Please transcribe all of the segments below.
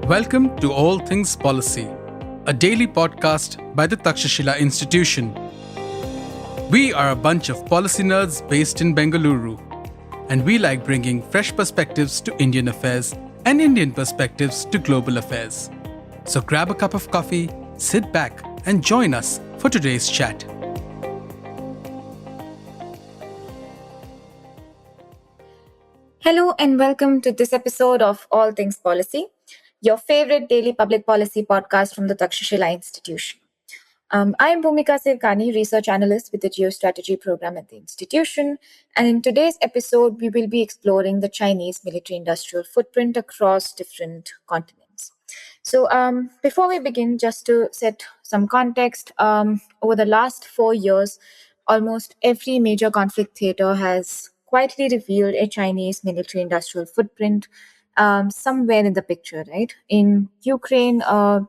Welcome to All Things Policy, a daily podcast by the Takshashila Institution. We are a bunch of policy nerds based in Bengaluru, and we like bringing fresh perspectives to Indian affairs and Indian perspectives to global affairs. So grab a cup of coffee, sit back, and join us for today's chat. Hello and welcome to this episode of All Things Policy, your favorite daily public policy podcast from the Takshashila Institution. I am Bhumika Sevkani, research analyst with the Geostrategy program at the institution. And in today's episode, we will be exploring the Chinese military-industrial footprint across different continents. So before we begin, just to set some context, over the last 4 years, almost every major conflict theater has quietly revealed a Chinese military-industrial footprint somewhere in the picture, right? In Ukraine,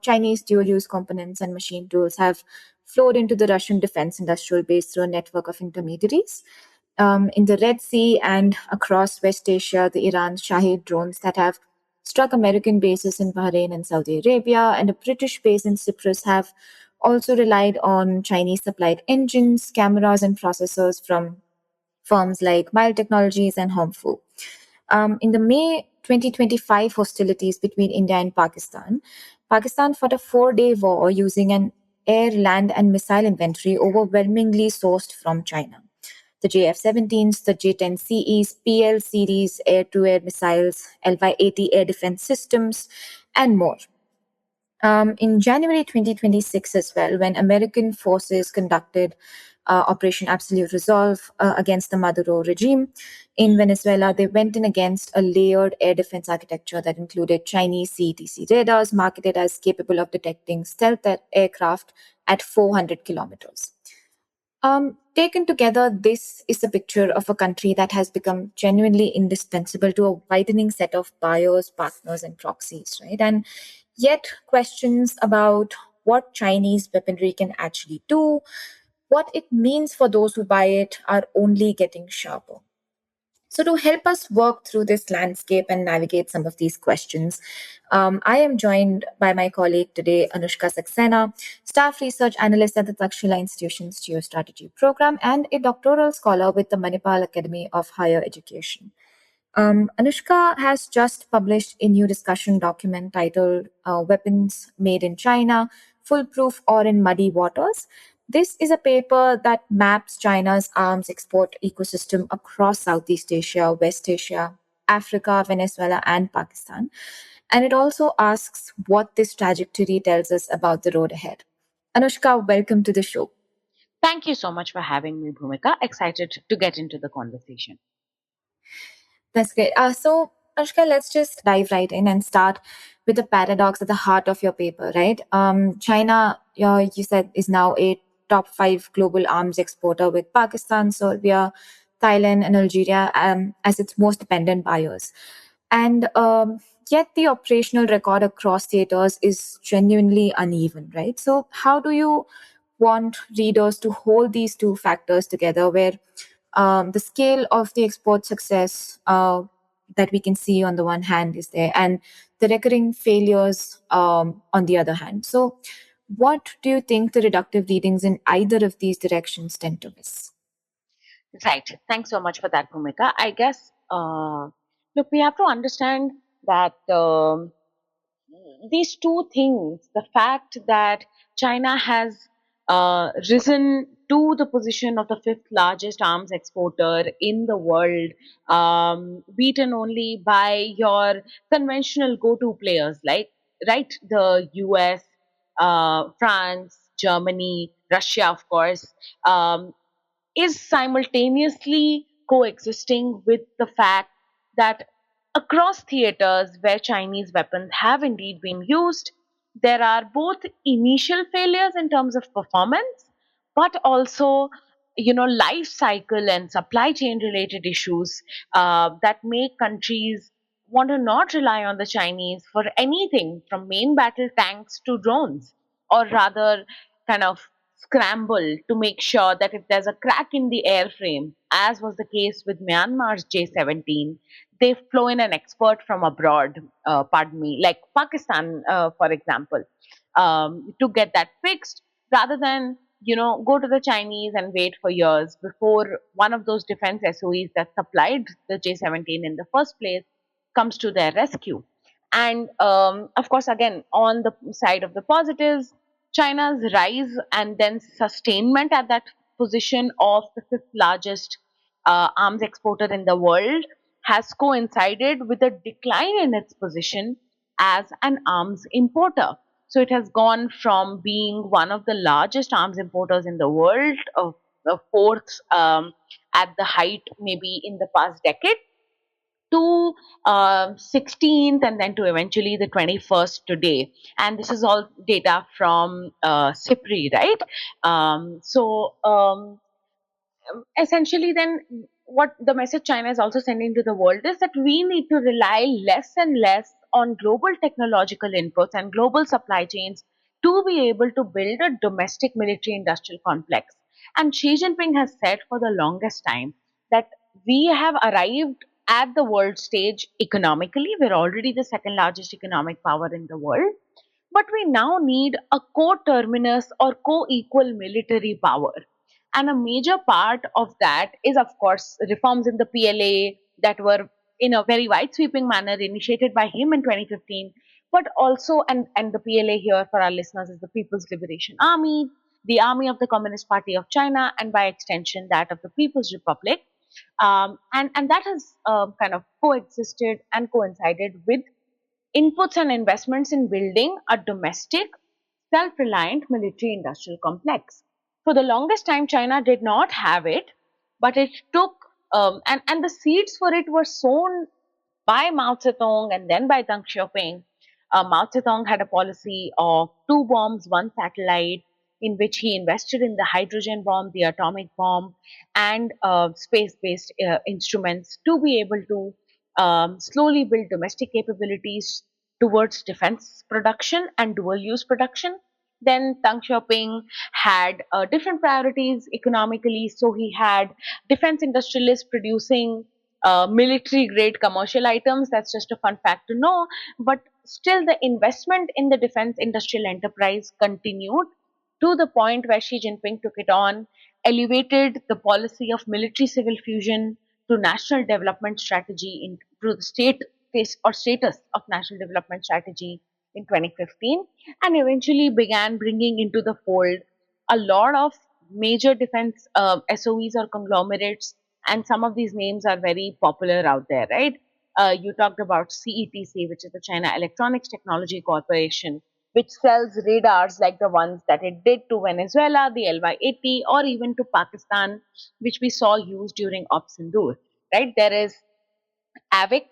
Chinese dual-use components and machine tools have flowed into the Russian defense industrial base through a network of intermediaries. In the Red Sea and across West Asia, the Iran's Shahid drones that have struck American bases in Bahrain and Saudi Arabia and a British base in Cyprus have also relied on Chinese-supplied engines, cameras, and processors from firms like Mile Technologies and Hongfu. In the May 2025 hostilities between India and Pakistan, Pakistan fought a 4-day war using an air, land, and missile inventory overwhelmingly sourced from China. The JF-17s, the J-10CEs, PL series air-to-air missiles, LY-80 air defense systems, and more. In January 2026 as well, when American forces conducted Operation Absolute Resolve against the Maduro regime in Venezuela, they went in against a layered air defense architecture that included Chinese CETC radars marketed as capable of detecting stealth aircraft at 400 kilometers. Taken together, this is a picture of a country that has become genuinely indispensable to a widening set of buyers, partners, and proxies, right? And yet, questions about what Chinese weaponry can actually do, what it means for those who buy it, are only getting sharper. So, to help us work through this landscape and navigate some of these questions, I am joined by my colleague today, Anushka Saxena, staff research analyst at the Takshashila Institution's Geostrategy program and a doctoral scholar with the Manipal Academy of Higher Education. Anushka has just published a new discussion document titled Weapons Made in China, Foolproof or in Muddy Waters. This is a paper that maps China's arms export ecosystem across Southeast Asia, West Asia, Africa, Venezuela, and Pakistan. And it also asks what this trajectory tells us about the road ahead. Anushka, welcome to the show. Thank you so much for having me, Bhumika. Excited to get into the conversation. That's great. So, Anushka, let's just dive right in and start with the paradox at the heart of your paper, right? China, you said, is now a top 5 global arms exporter with Pakistan, Serbia, Thailand, and Algeria as its most dependent buyers. And yet the operational record across theaters is genuinely uneven, right? So how do you want readers to hold these two factors together where the scale of the export success that we can see on the one hand is there and the recurring failures on the other hand? So what do you think the reductive readings in either of these directions tend to miss? Right. Thanks so much for that, Bhumika. I guess, look, we have to understand that these two things, the fact that China has risen to the position of the fifth largest arms exporter in the world, beaten only by your conventional go-to players like, right, the US, France, Germany, Russia, of course, is simultaneously coexisting with the fact that across theaters where Chinese weapons have indeed been used, there are both initial failures in terms of performance, but also, life cycle and supply chain related issues that make countries want to not rely on the Chinese for anything from main battle tanks to drones, or rather, kind of scramble to make sure that if there's a crack in the airframe, as was the case with Myanmar's J-17, they flow in an expert from abroad, pardon me, like Pakistan, for example, to get that fixed rather than go to the Chinese and wait for years before one of those defense SOEs that supplied the J-17 in the first place comes to their rescue. And of course, again, on the side of the positives, China's rise and then sustainment at that position of the fifth largest arms exporter in the world has coincided with a decline in its position as an arms importer. So it has gone from being one of the largest arms importers in the world, of the fourth at the height maybe in the past decade, to 16th and then to eventually the 21st today. And this is all data from CIPRI, right? Essentially, then what the message China is also sending to the world is that we need to rely less and less on global technological inputs and global supply chains to be able to build a domestic military industrial complex. And Xi Jinping has said for the longest time that we have arrived at the world stage economically. We're already the second largest economic power in the world, but we now need a co-terminus or co-equal military power. And a major part of that is, of course, reforms in the PLA that were in a very wide sweeping manner initiated by him in 2015, but also, and the PLA here for our listeners is the People's Liberation Army, the Army of the Communist Party of China, and by extension, that of the People's Republic. And that has kind of coexisted and coincided with inputs and investments in building a domestic, self reliant military industrial complex. For the longest time, China did not have it, but it took, and the seeds for it were sown by Mao Zedong and then by Deng Xiaoping. Mao Zedong had a policy of two bombs, one satellite, in which he invested in the hydrogen bomb, the atomic bomb, and space based instruments to be able to slowly build domestic capabilities towards defense production and dual use production. Then Deng Xiaoping had different priorities economically, so he had defense industrialists producing military grade commercial items. That's just a fun fact to know. But still, the investment in the defense industrial enterprise continued to the point where Xi Jinping took it on, elevated the policy of military civil fusion to national development strategy through the status of national development strategy in 2015, and eventually began bringing into the fold a lot of major defense SOEs or conglomerates, and some of these names are very popular out there, right? You talked about CETC, which is the China Electronics Technology Corporation, which sells radars like the ones that it did to Venezuela, the LY-80, or even to Pakistan, which we saw used during Op Sindoor, right? There is AVIC,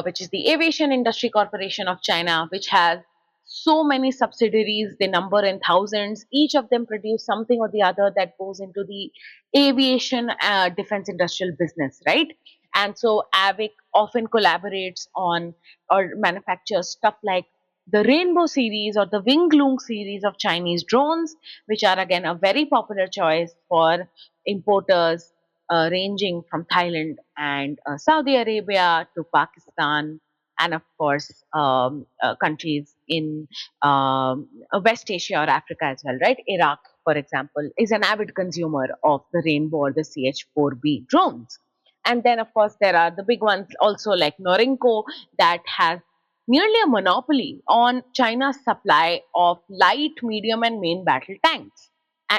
which is the Aviation Industry Corporation of China, which has so many subsidiaries, they number in thousands. Each of them produce something or the other that goes into the aviation defense industrial business, right? And so AVIC often collaborates on or manufactures stuff like the Rainbow series or the Wing Loong series of Chinese drones, which are again a very popular choice for importers ranging from Thailand and Saudi Arabia to Pakistan, and of course, countries in West Asia or Africa as well, right? Iraq, for example, is an avid consumer of the Rainbow or the CH-4B drones. And then, of course, there are the big ones also like Norinco that has nearly a monopoly on China's supply of light, medium, and main battle tanks.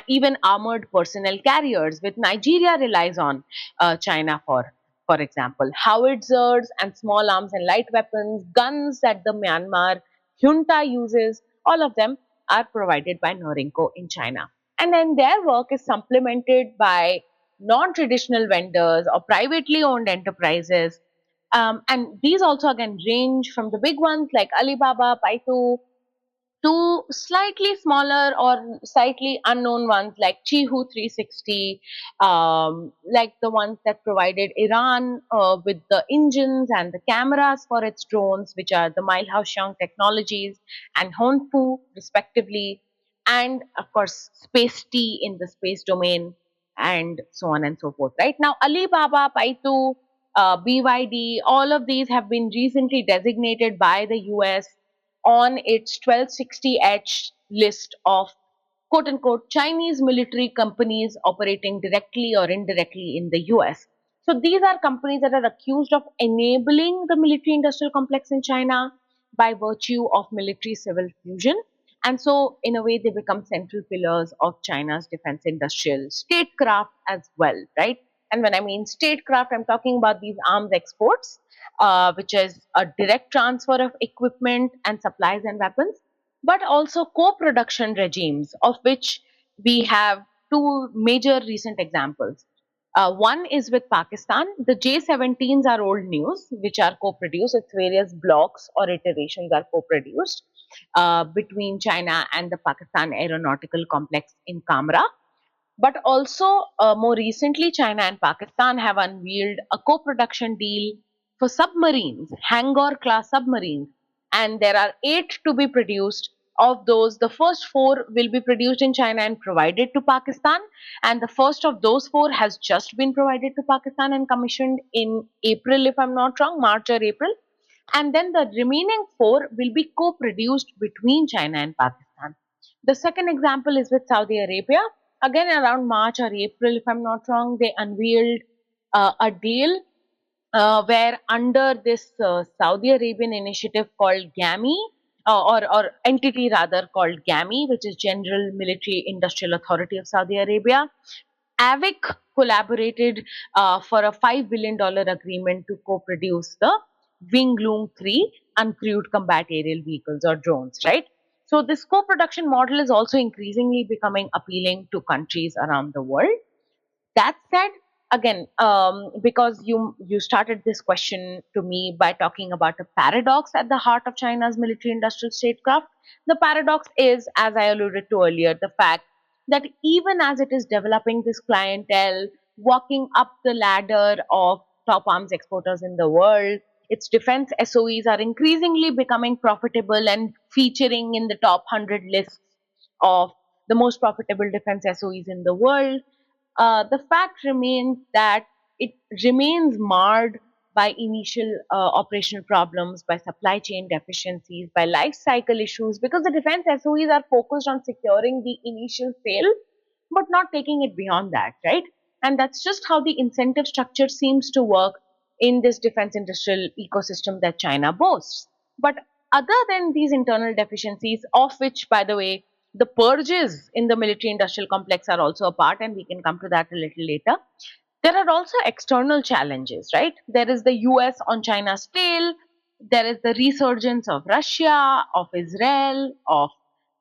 Even armored personnel carriers, with Nigeria relies on China for example, howitzers and small arms and light weapons, guns that the Myanmar junta uses, all of them are provided by Norinco in China. And then their work is supplemented by non-traditional vendors or privately owned enterprises. And these also again range from the big ones like Alibaba, Baidu, to slightly smaller or slightly unknown ones like Chihu 360, like the ones that provided Iran with the engines and the cameras for its drones, which are the Milhausian Technologies and Honfu, respectively. and of course space T in the space domain, and so on and so forth. Right now, Alibaba, Baidu, BYD, all of these have been recently designated by the US on its 1260H list of quote unquote Chinese military companies operating directly or indirectly in the US. So these are companies that are accused of enabling the military industrial complex in China by virtue of military civil fusion. And so, in a way, they become central pillars of China's defense industrial statecraft as well, right? And when I mean statecraft, I'm talking about these arms exports, which is a direct transfer of equipment and supplies and weapons, but also co-production regimes, of which we have two major recent examples. One is with Pakistan. The J-17s are old news, which are co-produced. Its various blocks or iterations are co-produced between China and the Pakistan Aeronautical Complex in Kamra. But also, more recently, China and Pakistan have unveiled a co production deal for submarines, Hangar class submarines. And there are 8 to be produced. Of those, the first 4 will be produced in China and provided to Pakistan. And the first of those 4 has just been provided to Pakistan and commissioned in April, if I'm not wrong, March or April. And then the remaining 4 will be co produced between China and Pakistan. The second example is with Saudi Arabia. Again, around March or April, if I'm not wrong, they unveiled a deal where under this Saudi Arabian initiative called GAMI, or entity rather called GAMI, which is General Military Industrial Authority of Saudi Arabia, AVIC collaborated for a $5 billion agreement to co-produce the Wing Loom 3 uncrewed combat aerial vehicles or drones, right? So this co-production model is also increasingly becoming appealing to countries around the world. That said, again, because you started this question to me by talking about a paradox at the heart of China's military industrial statecraft. The paradox is, as I alluded to earlier, the fact that even as it is developing this clientele, walking up the ladder of top arms exporters in the world, its defense SOEs are increasingly becoming profitable and featuring in the top 100 lists of the most profitable defense SOEs in the world. The fact remains that it remains marred by initial operational problems, by supply chain deficiencies, by life cycle issues, because the defense SOEs are focused on securing the initial sale, but not taking it beyond that, right? And that's just how the incentive structure seems to work in this defense industrial ecosystem that China boasts. But other than these internal deficiencies, of which, by the way, the purges in the military industrial complex are also a part, and we can come to that a little later. There are also external challenges, right? There is the US on China's tail, there is the resurgence of Russia, of Israel, of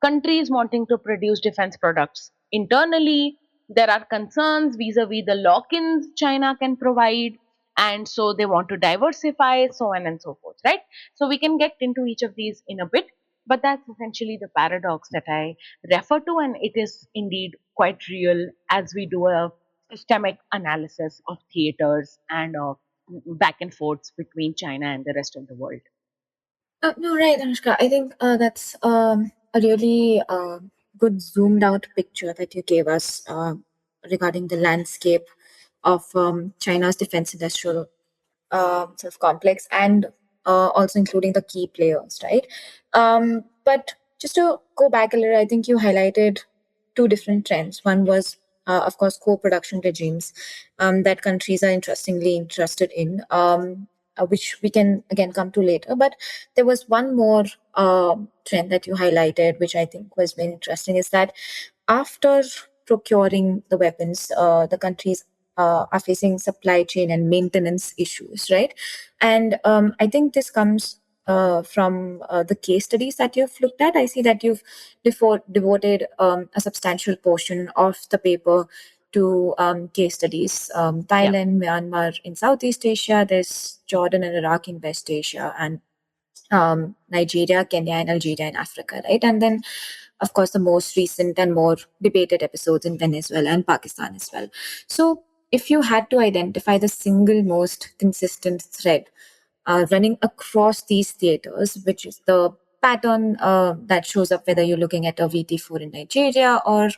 countries wanting to produce defense products internally. There are concerns vis a vis the lock ins China can provide, and so they want to diversify, so on and so forth, right? So we can get into each of these in a bit, but that's essentially the paradox that I refer to, and it is indeed quite real as we do a systemic analysis of theaters and of back and forths between China and the rest of the world. No, right, Anushka. I think that's a really good zoomed out picture that you gave us regarding the landscape of China's defense industrial sort of complex, and also including the key players, right? But just to go back a little, I think you highlighted two different trends. One was, of course, co-production regimes that countries are interestingly interested in, which we can again come to later. But there was one more trend that you highlighted, which I think was very interesting, is that after procuring the weapons, the countries are facing supply chain and maintenance issues, right? And I think this comes from the case studies that you've looked at. I see that you've devoted a substantial portion of the paper to case studies. Thailand, Myanmar in Southeast Asia, there's Jordan and Iraq in West Asia, and Nigeria, Kenya, and Algeria in Africa, right? And then, of course, the most recent and more debated episodes in Venezuela and Pakistan as well. So, if you had to identify the single most consistent thread running across these theaters, which is the pattern that shows up whether you're looking at a VT4 in Nigeria or,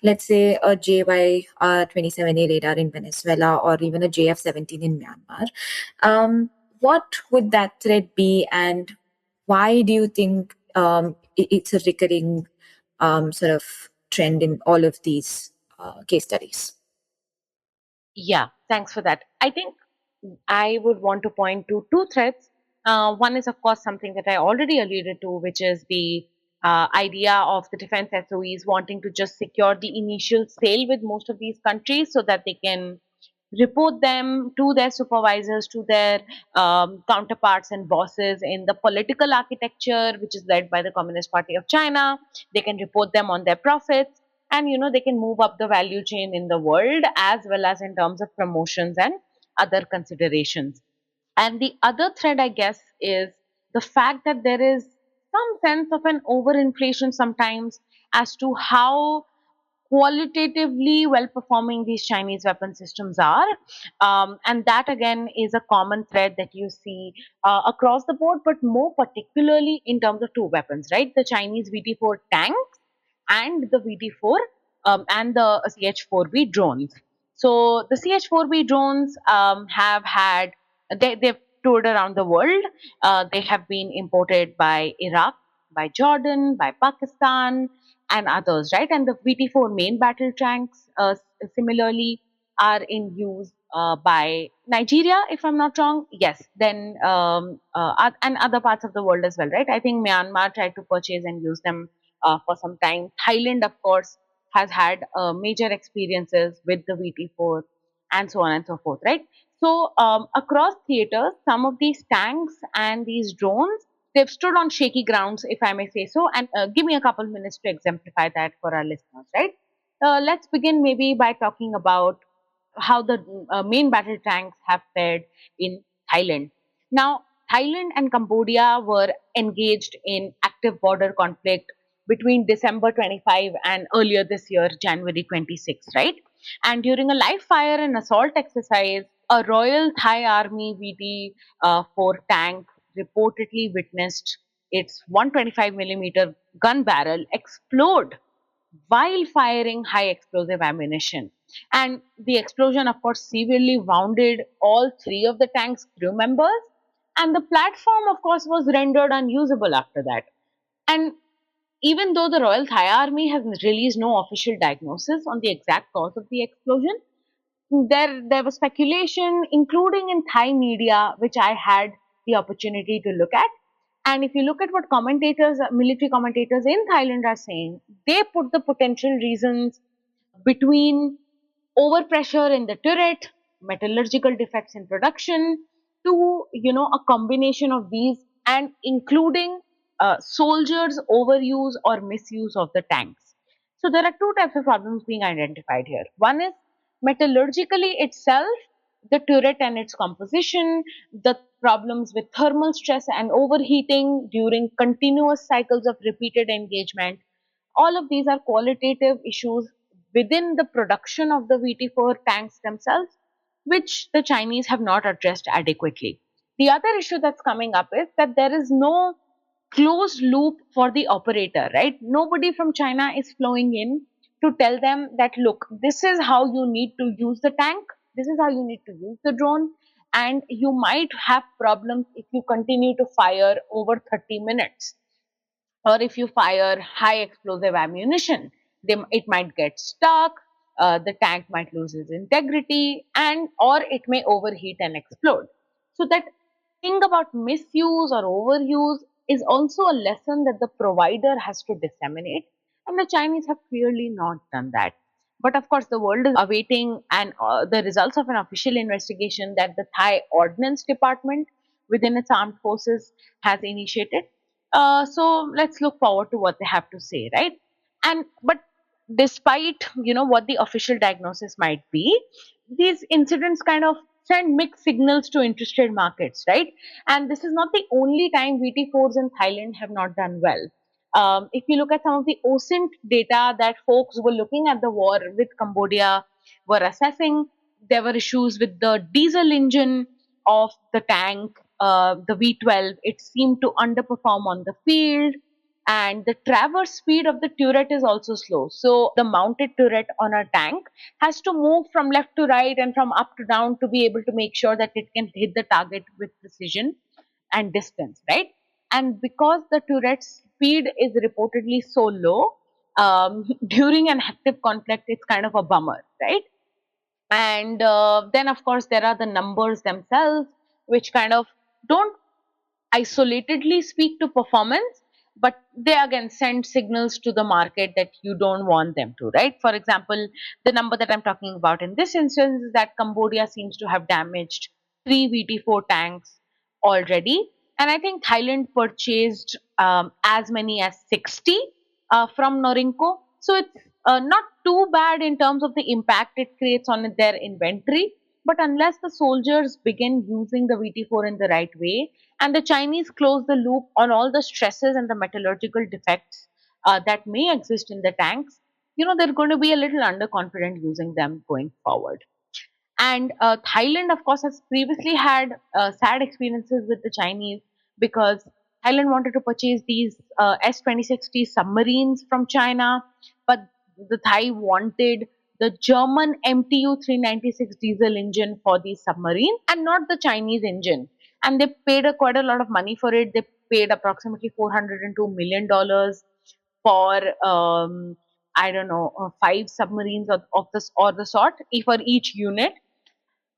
let's say, a JY27A radar in Venezuela or even a JF17 in Myanmar. What would that threat be, and why do you think it's a recurring sort of trend in all of these case studies? Yeah, thanks for that. I think I would want to point to two threads. One is, of course, something that I already alluded to, which is the idea of the defense SOEs wanting to just secure the initial sale with most of these countries so that they can report them to their supervisors, to their counterparts and bosses in the political architecture, which is led by the Communist Party of China. They can report them on their profits, and they can move up the value chain in the world as well as in terms of promotions and other considerations. And the other thread, I guess, is the fact that there is some sense of an overinflation sometimes as to how qualitatively well performing these Chinese weapon systems are. And that again is a common thread that you see across the board, but more particularly in terms of two weapons, right? The Chinese VT4 tanks and the VT4 and the CH4B drones. So the CH4B drones have had, they've toured around the world. They have been imported by Iraq, by Jordan, by Pakistan, and others, right? And the VT4 main battle tanks similarly are in use by Nigeria, if I'm not wrong. Yes, then and other parts of the world as well, right? I think Myanmar tried to purchase and use them for some time. Thailand, of course, has had major experiences with the VT4 and so on and so forth, right? So across theaters, some of these tanks and these drones, they've stood on shaky grounds, if I may say so. And give me a couple minutes to exemplify that for our listeners, right? Let's begin maybe by talking about how the main battle tanks have fared in Thailand. Now, Thailand and Cambodia were engaged in active border conflict between December 25 and earlier this year, January 26, right? And during a live fire and assault exercise, a Royal Thai Army VT 4 tank reportedly witnessed its 125 millimeter gun barrel explode while firing high explosive ammunition. And the explosion, of course, severely wounded all three of the tank's crew members. And the platform, of course, was rendered unusable after that. And even though the Royal Thai Army has released no official diagnosis on the exact cause of the explosion, there was speculation, including in Thai media, which I had the opportunity to look at. And if you look at what commentators, military commentators in Thailand are saying, they put the potential reasons between overpressure in the turret, metallurgical defects in production, to a combination of these, and including soldiers' overuse or misuse of the tanks. So there are two types of problems being identified here. One is metallurgically itself, the turret and its composition, the problems with thermal stress and overheating during continuous cycles of repeated engagement. All of these are qualitative issues within the production of the VT4 tanks themselves, which the Chinese have not addressed adequately. The other issue that's coming up is that there is no closed loop for the operator, right? Nobody from China is flowing in to tell them that, look, this is how you need to use the tank, this is how you need to use the drone, and you might have problems if you continue to fire over 30 minutes, or if you fire high explosive ammunition, it might get stuck, the tank might lose its integrity, and or it may overheat and explode. So that thing about misuse or overuse is also a lesson that the provider has to disseminate, and the Chinese have clearly not done that. But of course, the world is awaiting the results of an official investigation that the Thai Ordnance Department within its armed forces has initiated. So let's look forward to what they have to say, right? And but despite what the official diagnosis might be, these incidents kind of send mixed signals to interested markets, right? And this is not the only time VT4s in Thailand have not done well. If you look at some of the OSINT data that folks who were looking at the war with Cambodia were assessing, there were issues with the diesel engine of the tank, the V12, it seemed to underperform on the field, and the traverse speed of the turret is also slow. So the mounted turret on a tank has to move from left to right and from up to down to be able to make sure that it can hit the target with precision and distance, right? And because the turret's speed is reportedly so low, during an active conflict, it's kind of a bummer, right? And then, of course, there are the numbers themselves, which kind of don't isolatedly speak to performance, but they again send signals to the market that you don't want them to, right? For example, the number that I'm talking about in this instance is that Cambodia seems to have damaged three VT4 tanks already. And I think Thailand purchased as many as 60 from Norinco. So it's not too bad in terms of the impact it creates on their inventory. But unless the soldiers begin using the VT4 in the right way, and the Chinese close the loop on all the stresses and the metallurgical defects that may exist in the tanks, they're going to be a little underconfident using them going forward. And Thailand, of course, has previously had sad experiences with the Chinese because Thailand wanted to purchase these S-2060 submarines from China, but the Thai wanted the German MTU 396 diesel engine for the submarine and not the Chinese engine. And they paid quite a lot of money for it. They paid approximately $402 million for I don't know, five submarines of this or the sort for each unit.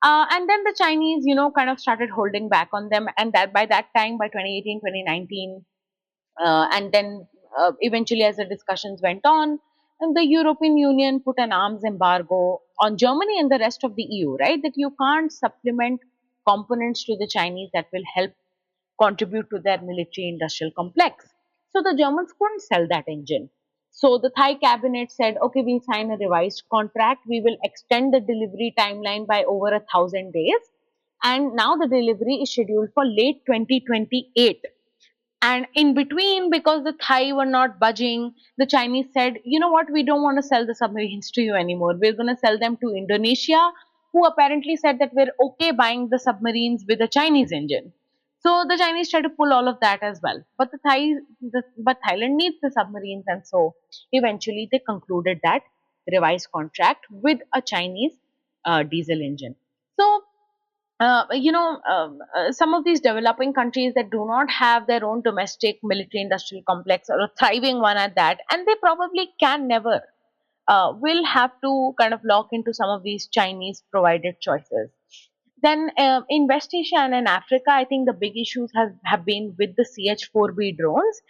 And then the Chinese, kind of started holding back on them. And that by that time, by 2018, 2019, and then eventually as the discussions went on, and the European Union put an arms embargo on Germany and the rest of the EU, right? That you can't supplement components to the Chinese that will help contribute to their military industrial complex. So the Germans couldn't sell that engine. So the Thai cabinet said, okay, we'll sign a revised contract. We will extend the delivery timeline by over 1,000 days. And now the delivery is scheduled for late 2028. And in between, because the Thai were not budging, the Chinese said, you know what, we don't want to sell the submarines to you anymore. We're going to sell them to Indonesia, who apparently said that we're okay buying the submarines with a Chinese engine. So the Chinese tried to pull all of that as well. But but Thailand needs the submarines, and so eventually they concluded that revised contract with a Chinese diesel engine. So some of these developing countries that do not have their own domestic military industrial complex or a thriving one at that, and they probably can never, will have to kind of lock into some of these Chinese provided choices. Then in West Asia and in Africa, I think the big issues have been with the CH-4B drones.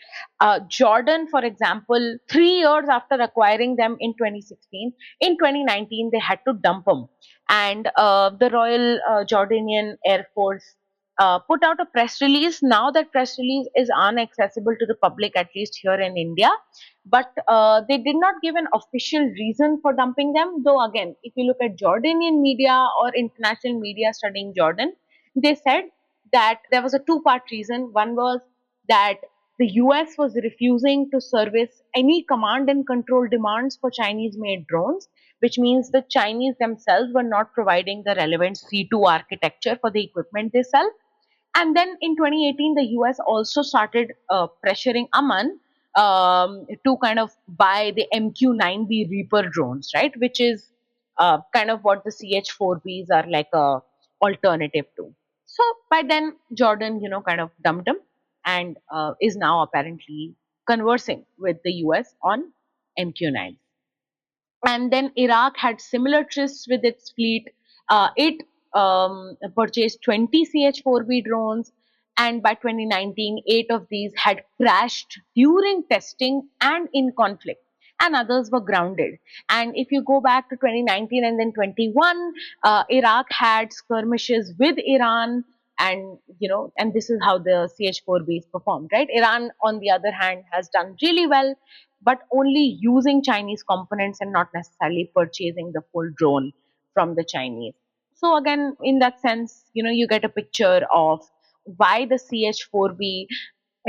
Jordan, for example, 3 years after acquiring them in 2016, in 2019, they had to dump them. And the Royal Jordanian Air Force put out a press release. Now that press release is unaccessible to the public, at least here in India. But they did not give an official reason for dumping them. Though, again, if you look at Jordanian media or international media studying Jordan, they said that there was a two-part reason. One was that the US was refusing to service any command and control demands for Chinese made drones, which means the Chinese themselves were not providing the relevant C2 architecture for the equipment they sell. And then in 2018, the US also started pressuring Aman to kind of buy the MQ-9B Reaper drones, right? Which is kind of what the CH-4Bs are like a alternative to. So by then, Jordan, kind of dumped them and is now apparently conversing with the US on MQ-9. And then Iraq had similar trysts with its fleet. It purchased 20 CH-4B drones, and by 2019, 8 of these had crashed during testing and in conflict, and others were grounded. And if you go back to 2019 and then 21, Iraq had skirmishes with Iran, and and this is how the CH-4Bs performed, right? Iran, on the other hand, has done really well, but only using Chinese components and not necessarily purchasing the full drone from the Chinese. So again, in that sense, you get a picture of why the CH-4B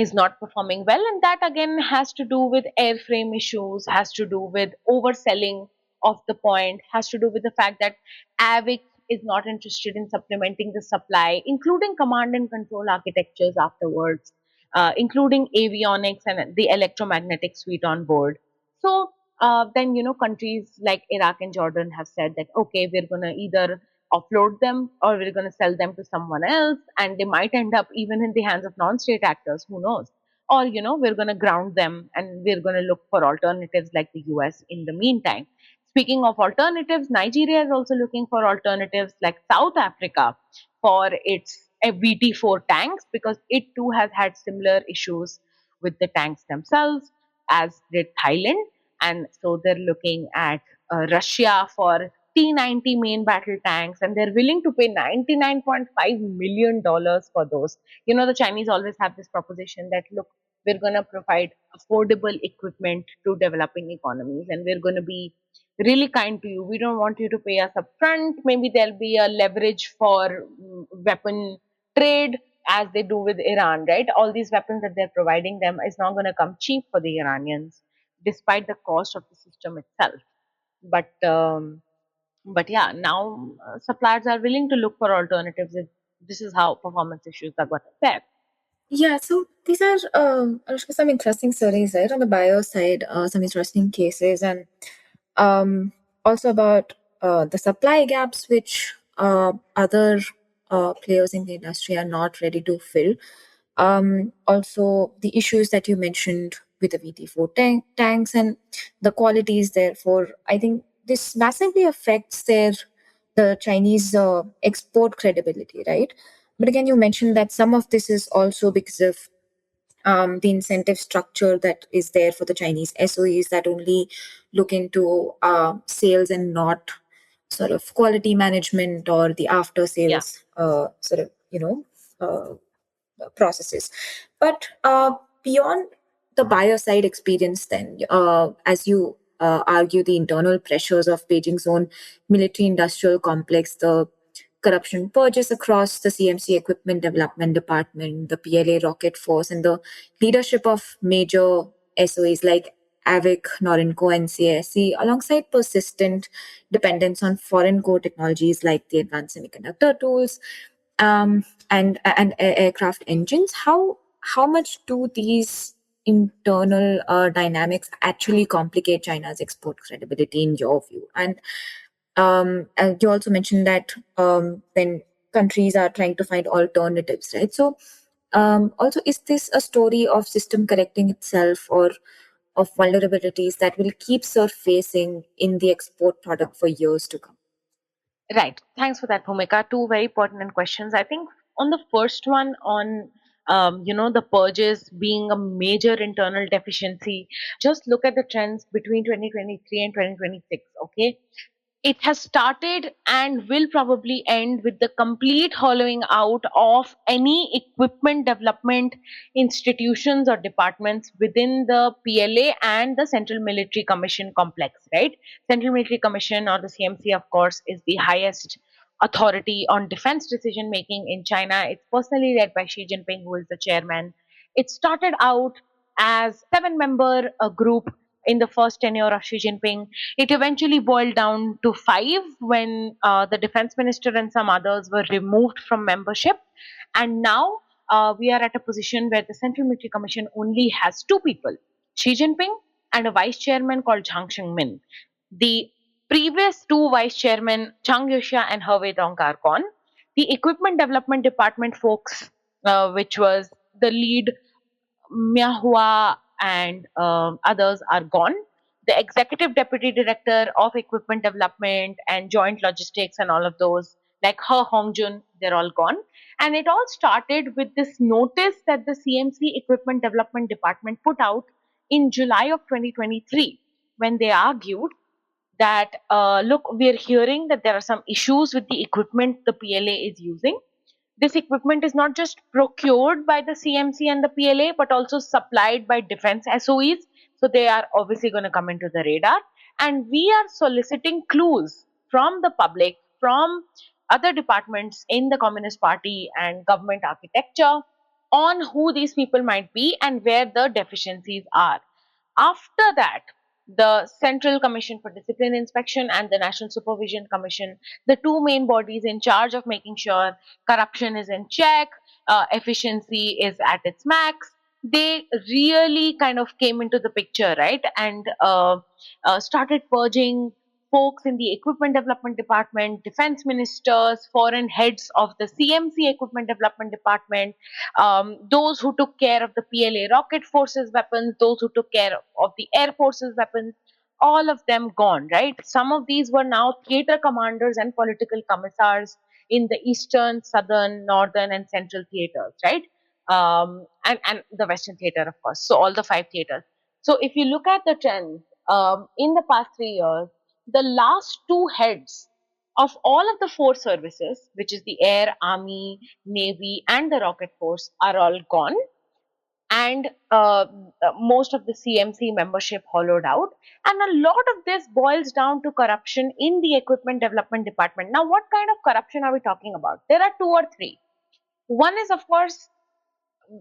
is not performing well, and that again has to do with airframe issues, has to do with overselling of the point, has to do with the fact that AVIC is not interested in supplementing the supply, including command and control architectures afterwards, including avionics and the electromagnetic suite on board. So then, countries like Iraq and Jordan have said that, okay, we're going to either offload them or we're going to sell them to someone else, and they might end up even in the hands of non-state actors, who knows? Or, we're going to ground them and we're going to look for alternatives like the US in the meantime. Speaking of alternatives, Nigeria is also looking for alternatives like South Africa for its VT4 tanks, because it too has had similar issues with the tanks themselves, as did Thailand. And so they're looking at Russia for T90 main battle tanks, and they're willing to pay $99.5 million for those. The Chinese always have this proposition that, look, we're going to provide affordable equipment to developing economies, and we're going to be really kind to you. We don't want you to pay us upfront. Maybe there'll be a leverage for weapon trade, as they do with Iran, right? All these weapons that they're providing them is not going to come cheap for the Iranians, despite the cost of the system itself. But yeah, now suppliers are willing to look for alternatives if this is how performance issues are going to affect. Yeah, so these are Anushka, some interesting studies, right? On the bio side, some interesting cases, and also about the supply gaps which other players in the industry are not ready to fill. Also, the issues that you mentioned with the VT4 tanks and the qualities. Therefore, I think this massively affects the Chinese export credibility, right? But again, you mentioned that some of this is also because of the incentive structure that is there for the Chinese SOEs that only look into sales and not sort of quality management or the after Yeah. sales sort of processes. But beyond the buyer side experience, then, as you argue the internal pressures of Beijing's own military industrial complex, the corruption purges across the CMC Equipment Development Department, the PLA Rocket Force, and the leadership of major SOEs like AVIC, Norinco, and CASC, alongside persistent dependence on foreign core technologies like the advanced semiconductor tools, and aircraft engines. How much do these internal dynamics actually complicate China's export credibility in your view? And you also mentioned that when countries are trying to find alternatives, right? So also, is this a story of system correcting itself, or of vulnerabilities that will keep surfacing in the export product for years to come? Right. Thanks for that, Bhumika. Two very pertinent questions. I think on the first one, on the purges being a major internal deficiency, just look at the trends between 2023 and 2026. Okay, it has started and will probably end with the complete hollowing out of any equipment development institutions or departments within the PLA and the Central Military Commission complex, right? Central Military Commission, or the CMC, of course, is the highest authority on defense decision making in China. It's personally led by Xi Jinping, who is the chairman. It started out as seven-member group in the first tenure of Xi Jinping. It eventually boiled down to five when the defense minister and some others were removed from membership. And now we are at a position where the Central Military Commission only has two people, Xi Jinping and a vice chairman called Jiang Shengmin. The previous two vice chairmen, Chang Yusha and He Weidong, are gone. The Equipment Development Department folks, which was the lead, Miahua and others, are gone. The executive deputy director of equipment development and joint logistics and all of those, like He Hongjun, they're all gone. And it all started with this notice that the CMC Equipment Development Department put out in July of 2023, when they argued that, look, we're hearing that there are some issues with the equipment the PLA is using. This equipment is not just procured by the CMC and the PLA, but also supplied by defense SOEs. So they are obviously going to come into the radar. And we are soliciting clues from the public, from other departments in the Communist Party and government architecture, on who these people might be and where the deficiencies are. After that, the Central Commission for Discipline Inspection and the National Supervision Commission, the two main bodies in charge of making sure corruption is in check, efficiency is at its max. They really kind of came into the picture, right? And started purging folks in the Equipment Development Department, defense ministers, foreign heads of the CMC Equipment Development Department, those who took care of the PLA rocket forces weapons, those who took care of the Air Force's weapons, all of them gone, right? Some of these were now theater commanders and political commissars in the Eastern, Southern, Northern, and Central theaters, right? And the Western theater, of course. So all the five theaters. So if you look at the trends in the past 3 years, the last two heads of all of the four services, which is the Air, Army, Navy, and the Rocket Force, are all gone. And most of the CMC membership hollowed out. And a lot of this boils down to corruption in the Equipment Development Department. Now, what kind of corruption are we talking about? There are two or three. One is, of course,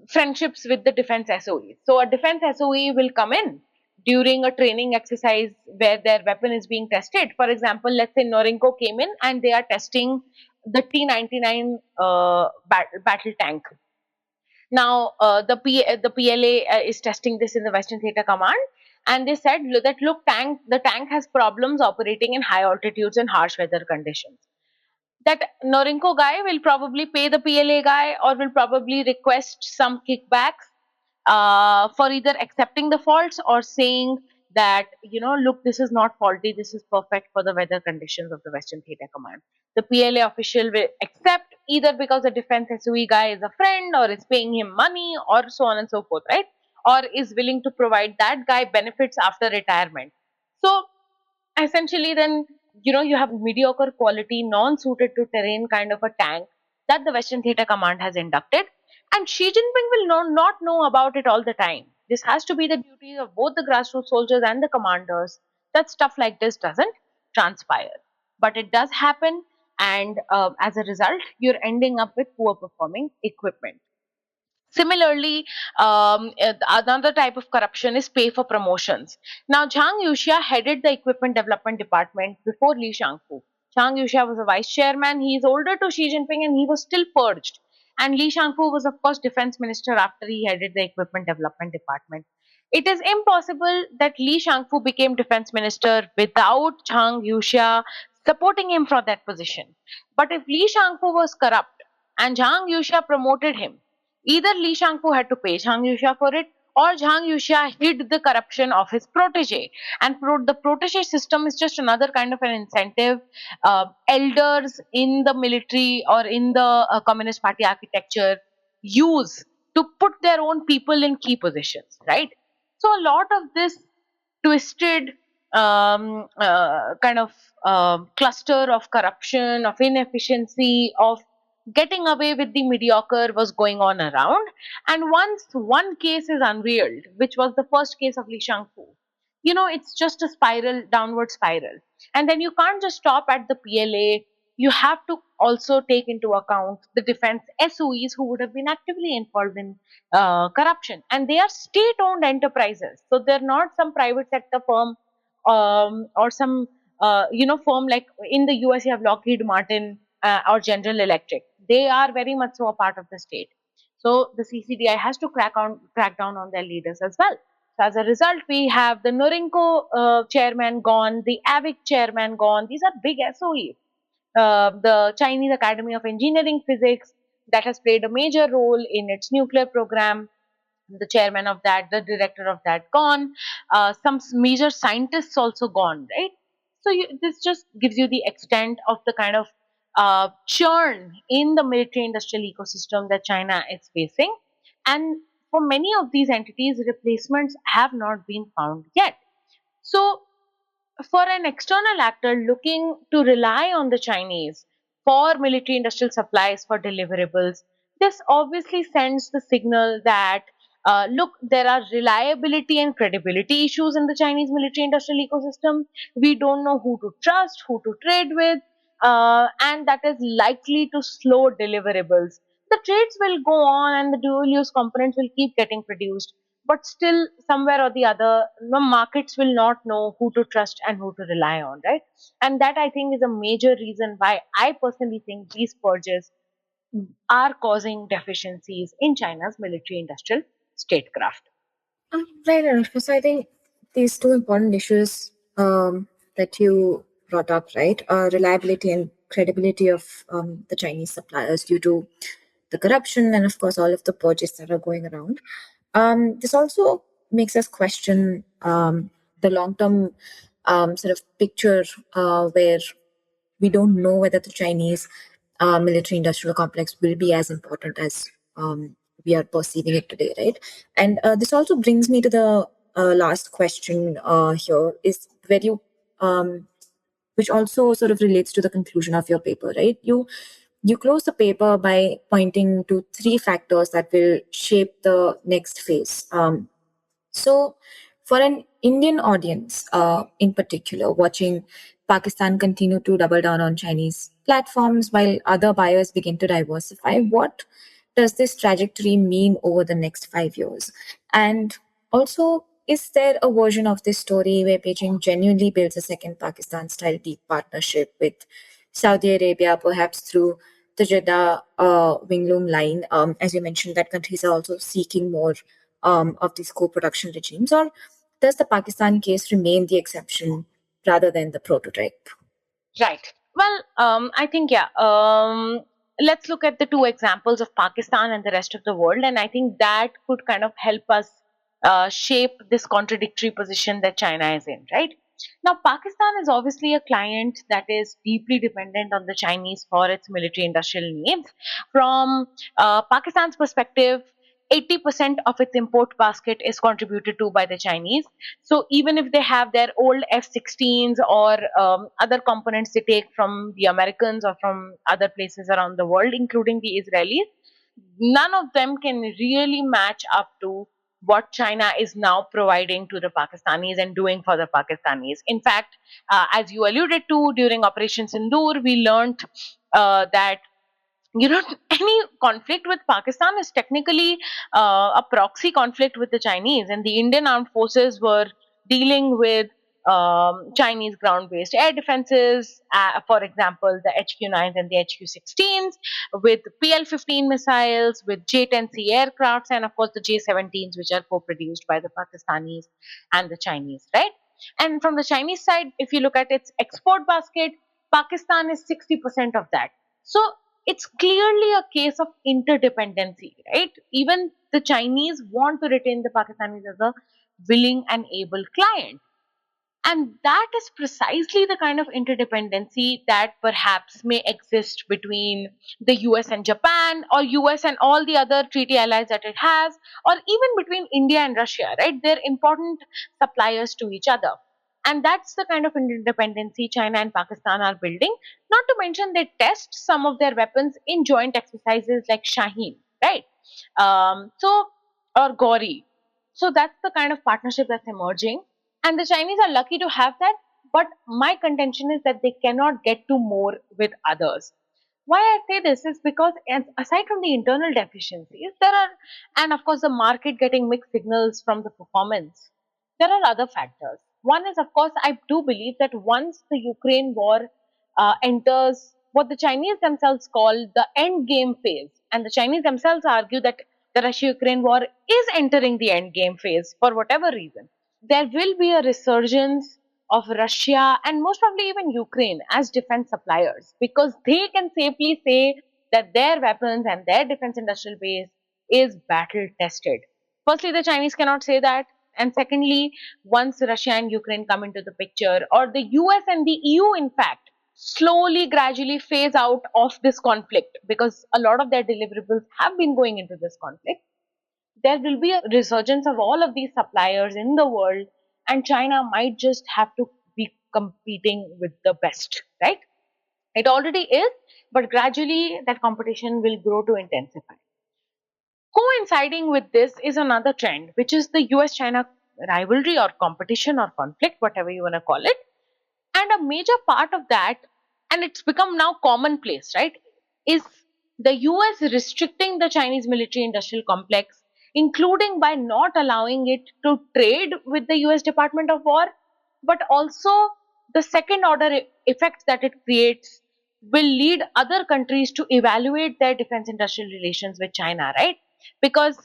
friendships with the defense SOEs. So a defense SOE will come in during a training exercise where their weapon is being tested. For example, let's say Norinco came in and they are testing the T-99 battle tank. Now, the PLA is testing this in the Western Theater Command, and they said that look, the tank has problems operating in high altitudes and harsh weather conditions. That Norinco guy will probably pay the PLA guy or will probably request some kickbacks for either accepting the faults or saying that, look, this is not faulty, this is perfect for the weather conditions of the Western Theater Command. The PLA official will accept either because the defense SOE guy is a friend or is paying him money or so on and so forth, right? Or is willing to provide that guy benefits after retirement. So essentially then, you have mediocre quality, non-suited to terrain kind of a tank that the Western Theater Command has inducted, and Xi Jinping will not know about it all the time. This has to be the duty of both the grassroots soldiers and the commanders that stuff like this doesn't transpire. But it does happen, and as a result, you're ending up with poor performing equipment. Similarly, another type of corruption is pay for promotions. Now, Zhang Yuxia headed the Equipment Development Department before Li Shangfu. Zhang Yuxia was a vice chairman. He is older to Xi Jinping and he was still purged. And Li Shangfu was, of course, defense minister after he headed the Equipment Development Department. It is impossible that Li Shangfu became defense minister without Zhang Yuxia supporting him for that position. But if Li Shangfu was corrupt and Zhang Yuxia promoted him, either Li Shangfu had to pay Zhang Yuxia for it, or Zhang Yuxia hid the corruption of his protege. And the protege system is just another kind of an incentive. Elders in the military or in the Communist Party architecture use to put their own people in key positions, right? So a lot of this twisted kind of cluster of corruption, of inefficiency, of getting away with the mediocre was going on around. And once one case is unveiled, which was the first case of Li Shangfu, it's just a spiral, downward spiral. And then you can't just stop at the PLA. You have to also take into account the defense SOEs who would have been actively involved in corruption. And they are state owned enterprises. So they're not some private sector firm or some, firm like in the US, you have Lockheed Martin or General Electric. They are very much so a part of the state. So the CCDI has to crack down on their leaders as well. So as a result, we have the Norinco chairman gone, the AVIC chairman gone. These are big SOEs. The Chinese Academy of Engineering Physics that has played a major role in its nuclear program. The chairman of that, the director of that gone. Some major scientists also gone, right? So this just gives you the extent of the kind of churn in the military industrial ecosystem that China is facing. And for many of these entities, replacements have not been found yet. So for an external actor looking to rely on the Chinese for military industrial supplies for deliverables, this obviously sends the signal that look, there are reliability and credibility issues in the Chinese military industrial ecosystem. We don't know who to trust, who to trade with, and that is likely to slow deliverables. The trades will go on and the dual use components will keep getting produced, but still somewhere or the other, the markets will not know who to trust and who to rely on, right? And that, I think, is a major reason why I personally think these purges are causing deficiencies in China's military industrial statecraft. Right, Anushka. So I think these two important issues that you brought up, right, reliability and credibility of the Chinese suppliers due to the corruption and, of course, all of the purges that are going around. This also makes us question the long-term sort of picture where we don't know whether the Chinese military industrial complex will be as important as we are perceiving it today, right? And this also brings me to the last question here is where you, which also sort of relates to the conclusion of your paper, right? You close the paper by pointing to three factors that will shape the next phase. So, for an Indian audience, in particular, watching Pakistan continue to double down on Chinese platforms while other buyers begin to diversify, what does this trajectory mean over the next 5 years? And also, is there a version of this story where Beijing genuinely builds a second Pakistan style deep partnership with Saudi Arabia, perhaps through the Jeddah Wingloom line? As you mentioned, that countries are also seeking more of these co-production regimes, or does the Pakistan case remain the exception rather than the prototype? Right. Well, I think, yeah. Let's look at the two examples of Pakistan and the rest of the world, and I think that could kind of help us shape this contradictory position that China is in, right? Now, Pakistan is obviously a client that is deeply dependent on the Chinese for its military industrial needs. From Pakistan's perspective, 80% of its import basket is contributed to by the Chinese. So even if they have their old F-16s or other components they take from the Americans or from other places around the world, including the Israelis, none of them can really match up to what China is now providing to the Pakistanis and doing for the Pakistanis. In fact, as you alluded to, during Operation Sindoor, we learned that any conflict with Pakistan is technically a proxy conflict with the Chinese, and the Indian armed forces were dealing with Chinese ground-based air defenses, for example, the HQ-9s and the HQ-16s, with PL-15 missiles, with J-10C aircrafts, and of course the J-17s, which are co-produced by the Pakistanis and the Chinese, right? And from the Chinese side, if you look at its export basket, Pakistan is 60% of that. So it's clearly a case of interdependency, right? Even the Chinese want to retain the Pakistanis as a willing and able client. And that is precisely the kind of interdependency that perhaps may exist between the US and Japan, or US and all the other treaty allies that it has, or even between India and Russia, right? They're important suppliers to each other. And that's the kind of interdependency China and Pakistan are building. Not to mention, they test some of their weapons in joint exercises like Shaheen, right? So, or Gauri. So that's the kind of partnership that's emerging, and the Chinese are lucky to have that. But my contention is that they cannot get to more with others. Why I say this is because, aside from the internal deficiencies, there are, and of course, the market getting mixed signals from the performance, there are other factors. One is, of course, I do believe that once the Ukraine war enters what the Chinese themselves call the end game phase, and the Chinese themselves argue that the Russia Ukraine war is entering the end game phase for whatever reason, there will be a resurgence of Russia and most probably even Ukraine as defense suppliers, because they can safely say that their weapons and their defense industrial base is battle tested. Firstly, the Chinese cannot say that. And secondly, once Russia and Ukraine come into the picture, or the US and the EU, in fact, slowly, gradually phase out of this conflict, because a lot of their deliverables have been going into this conflict, there will be a resurgence of all of these suppliers in the world, and China might just have to be competing with the best, right? It already is, but gradually that competition will grow to intensify. Coinciding with this is another trend, which is the US China rivalry or competition or conflict, whatever you want to call it. And a major part of that, and it's become now commonplace, right, is the US restricting the Chinese military industrial complex including by not allowing it to trade with the US Department of War, but also the second order effects that it creates will lead other countries to evaluate their defense industrial relations with China, right? Because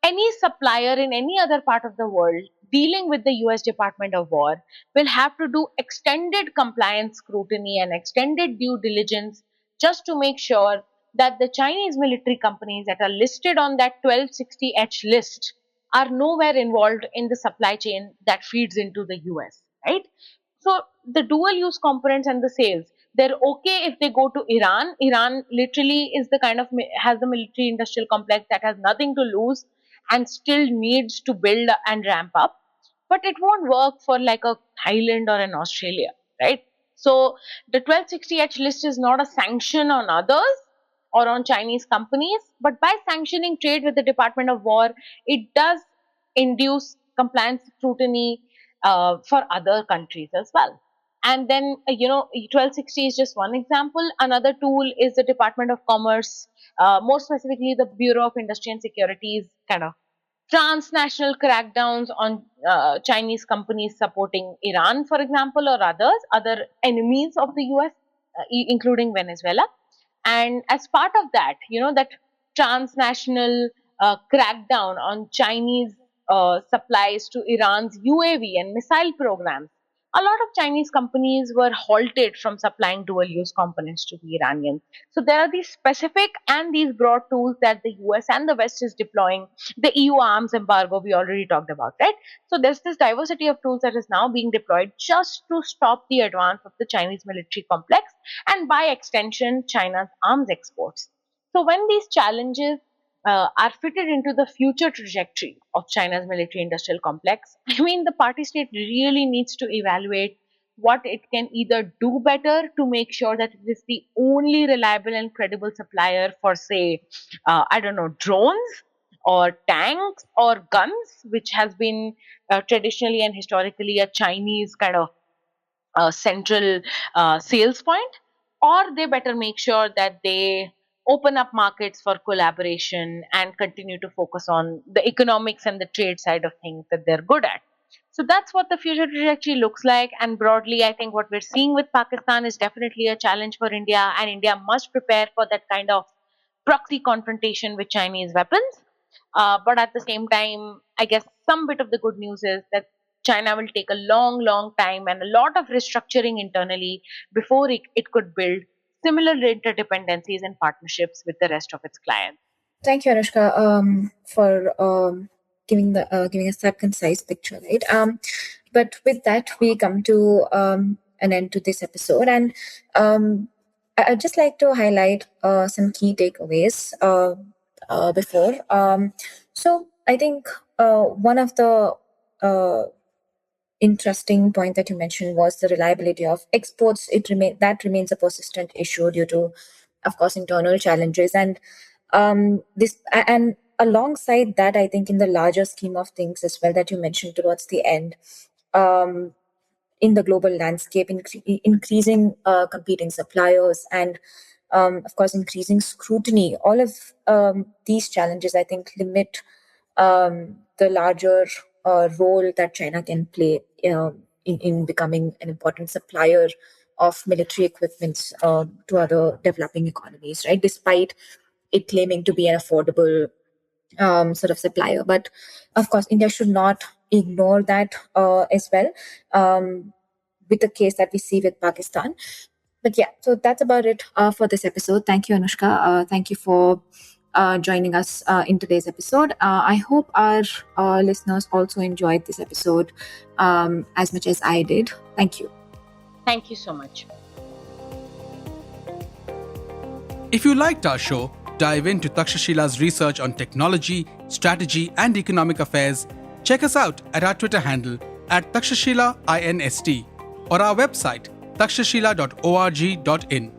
any supplier in any other part of the world dealing with the US Department of War will have to do extended compliance scrutiny and extended due diligence just to make sure that the Chinese military companies that are listed on that 1260H list are nowhere involved in the supply chain that feeds into the US, right? So the dual use components and the sales, they're okay if they go to Iran. Iran literally is the kind of has the military industrial complex that has nothing to lose and still needs to build and ramp up. But it won't work for like a Thailand or an Australia, right? So the 1260H list is not a sanction on others or on Chinese companies, but by sanctioning trade with the Department of War, it does induce compliance scrutiny for other countries as well. And then, 1260 is just one example. Another tool is the Department of Commerce, more specifically the Bureau of Industry and Security's kind of transnational crackdowns on Chinese companies supporting Iran, for example, or other enemies of the US, including Venezuela. And as part of that, that transnational crackdown on Chinese supplies to Iran's UAV and missile programs, a lot of Chinese companies were halted from supplying dual use components to the Iranians. So there are these specific and these broad tools that the US and the West is deploying. The EU arms embargo we already talked about, right? So there's this diversity of tools that is now being deployed just to stop the advance of the Chinese military complex and by extension, China's arms exports. So when these challenges are fitted into the future trajectory of China's military industrial complex, I mean, the party state really needs to evaluate what it can either do better to make sure that it is the only reliable and credible supplier for, say, I don't know, drones or tanks or guns, which has been traditionally and historically a Chinese kind of central sales point, or they better make sure that they open up markets for collaboration and continue to focus on the economics and the trade side of things that they're good at. So that's what the future trajectory looks like. And broadly, I think what we're seeing with Pakistan is definitely a challenge for India, and India must prepare for that kind of proxy confrontation with Chinese weapons. But at the same time, I guess some bit of the good news is that China will take a long, long time and a lot of restructuring internally before it could build similar interdependencies and partnerships with the rest of its clients. Thank you, Anushka, for giving us that concise picture, right? But with that, we come to an end to this episode, and I'd just like to highlight some key takeaways before. So I think one of the interesting point that you mentioned was the reliability of exports. That remains a persistent issue due to, of course, internal challenges, and this and alongside that, I think in the larger scheme of things as well that you mentioned towards the end, in the global landscape, increasing competing suppliers and of course increasing scrutiny, all of these challenges I think limit the larger role that China can play in becoming an important supplier of military equipment to other developing economies, right? Despite it claiming to be an affordable sort of supplier. But of course, India should not ignore that as well, with the case that we see with Pakistan. But yeah, so that's about it for this episode. Thank you, Anushka. Thank you for joining us in today's episode. I hope our listeners also enjoyed this episode as much as I did. Thank you. Thank you so much. If you liked our show, dive into Takshashila's research on technology, strategy, and economic affairs. Check us out at our Twitter handle @TakshashilaINST or our website takshashila.org.in.